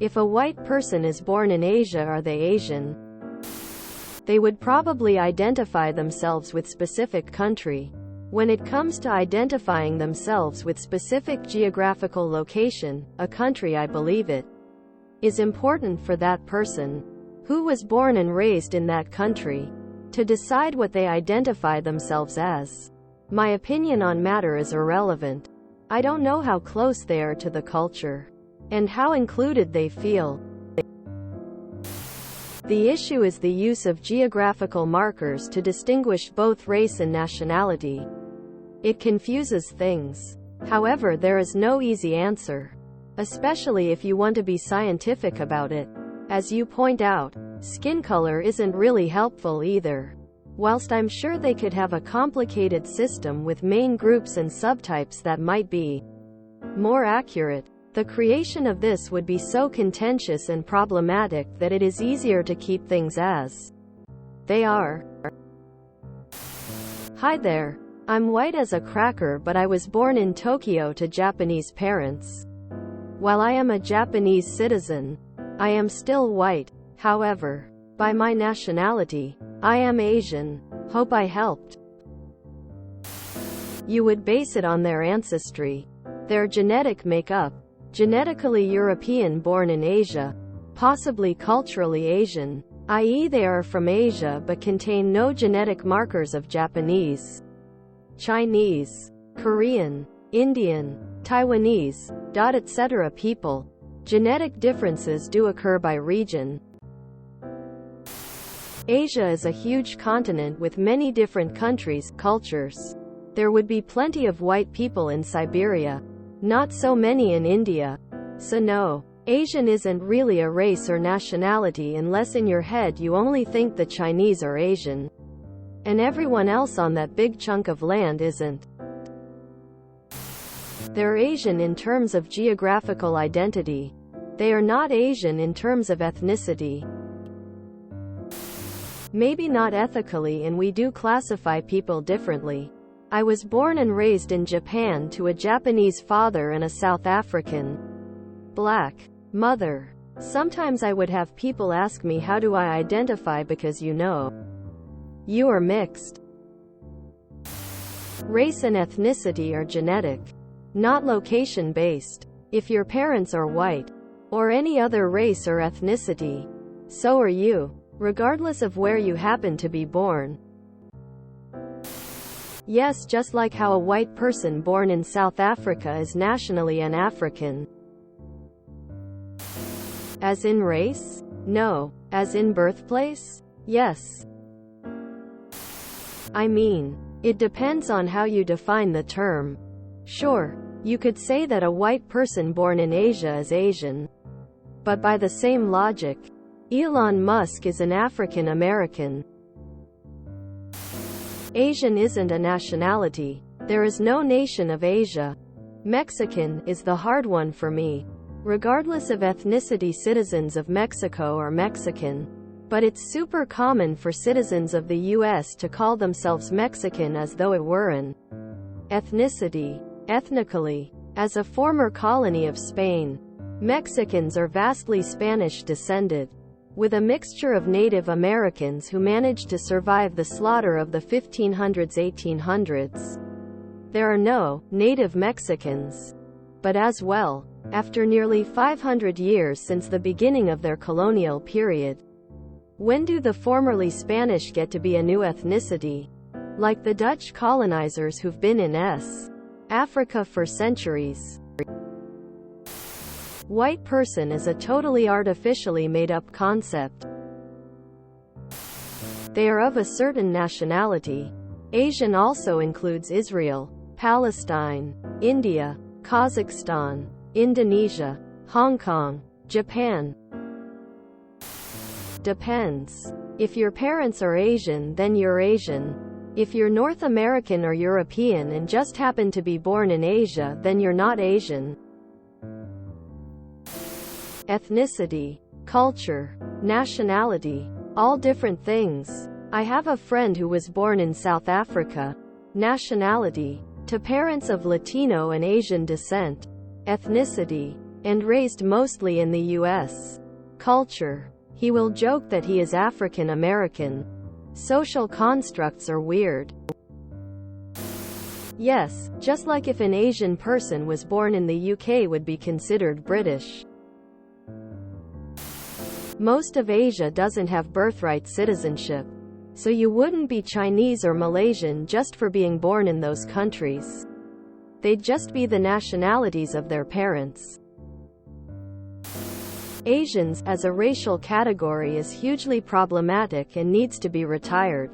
If a white person is born in Asia, are they Asian? They would probably identify themselves with specific country. When it comes to identifying themselves with specific geographical location, a country, I believe it is important for that person who was born and raised in that country to decide what they identify themselves as. My opinion on matter is irrelevant. I don't know how close they are to the culture and how included they feel. The issue is the use of geographical markers to distinguish both race and nationality. It confuses things. However, there is no easy answer, especially if you want to be scientific about it. As you point out, skin color isn't really helpful either. Whilst I'm sure they could have a complicated system with main groups and subtypes that might be more accurate, the creation of this would be so contentious and problematic that it is easier to keep things as they are. Hi there. I'm white as a cracker, but I was born in Tokyo to Japanese parents. While I am a Japanese citizen, I am still white. However, by my nationality, I am Asian. Hope I helped. You would base it on their ancestry, their genetic makeup. Genetically European, born in Asia, possibly culturally Asian, i.e. they are from Asia but contain no genetic markers of Japanese, Chinese, Korean, Indian, Taiwanese, etc. people. Genetic differences do occur by region. Asia is a huge continent with many different countries, cultures. There would be plenty of white people in Siberia, not so many in India. So no, Asian isn't really a race or nationality unless in your head you only think the Chinese are Asian, and everyone else on that big chunk of land isn't. They're Asian in terms of geographical identity. They are not Asian in terms of ethnicity. Maybe not ethically, and we do classify people differently. I was born and raised in Japan to a Japanese father and a South African black mother. Sometimes I would have people ask me, how do I identify, because you are mixed. Race and ethnicity are genetic, not location-based. If your parents are white, or any other race or ethnicity, so are you, regardless of where you happen to be born. Yes, just like how a white person born in South Africa is nationally an African. As in race? No. As in birthplace? Yes. I mean, it depends on how you define the term. Sure, you could say that a white person born in Asia is Asian. But by the same logic, Elon Musk is an African American. Asian isn't a nationality. There is no nation of Asia. Mexican is the hard one for me. Regardless of ethnicity, citizens of Mexico are Mexican. But it's super common for citizens of the US to call themselves Mexican as though it were an ethnicity. Ethnically, as a former colony of Spain, Mexicans are vastly Spanish descended, with a mixture of Native Americans who managed to survive the slaughter of the 1500s-1800s. There are no native Mexicans. But as well, after nearly 500 years since the beginning of their colonial period, when do the formerly Spanish get to be a new ethnicity? Like the Dutch colonizers who've been in Africa for centuries. White person is a totally artificially made-up concept. They are of a certain nationality. Asian also includes Israel, Palestine, India, Kazakhstan, Indonesia, Hong Kong, Japan. Depends. If your parents are Asian, then you're Asian. If you're North American or European and just happen to be born in Asia, then you're not Asian. Ethnicity, culture, nationality, all different things. I have a friend who was born in South Africa. Nationality, to parents of Latino and Asian descent. Ethnicity, and raised mostly in the US. Culture. He will joke that he is African American. Social constructs are weird. Yes, just like if an Asian person was born in the UK would be considered British. Most of Asia doesn't have birthright citizenship, so you wouldn't be Chinese or Malaysian just for being born in those countries. They'd just be the nationalities of their parents. Asians, as a racial category, is hugely problematic and needs to be retired.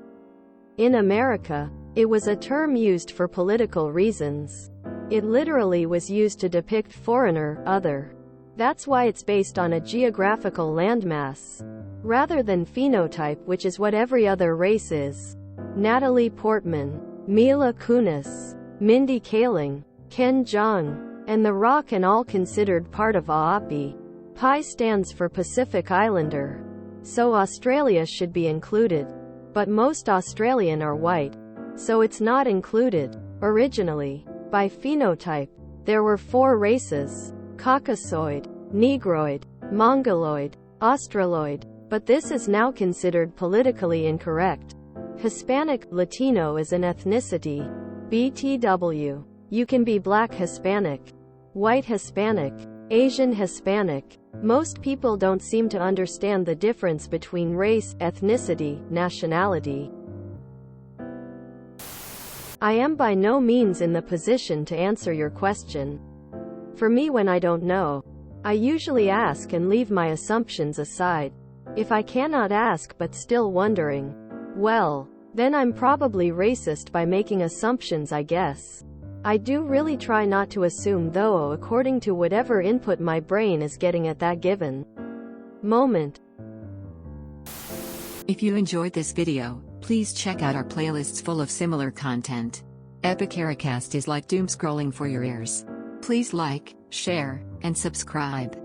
In America, it was a term used for political reasons. It literally was used to depict foreigner, other. That's why it's based on a geographical landmass, rather than phenotype, which is what every other race is. Natalie Portman, Mila Kunis, Mindy Kaling, Ken Jeong, and The Rock and all considered part of AAPI. PI stands for Pacific Islander, so Australia should be included. But most Australian are white, so it's not included. Originally, by phenotype, there were 4 races: Caucasoid, Negroid, Mongoloid, Australoid, but this is now considered politically incorrect. Hispanic, Latino is an ethnicity. BTW. You can be Black Hispanic, White Hispanic, Asian Hispanic. Most people don't seem to understand the difference between race, ethnicity, nationality. I am by no means in the position to answer your question. For me, when I don't know, I usually ask and leave my assumptions aside. If I cannot ask but still wondering, well, then I'm probably racist by making assumptions, I guess. I do really try not to assume, though, according to whatever input my brain is getting at that given moment. If you enjoyed this video, please check out our playlists full of similar content. Epicaricast is like doom scrolling for your ears. Please like, share, and subscribe.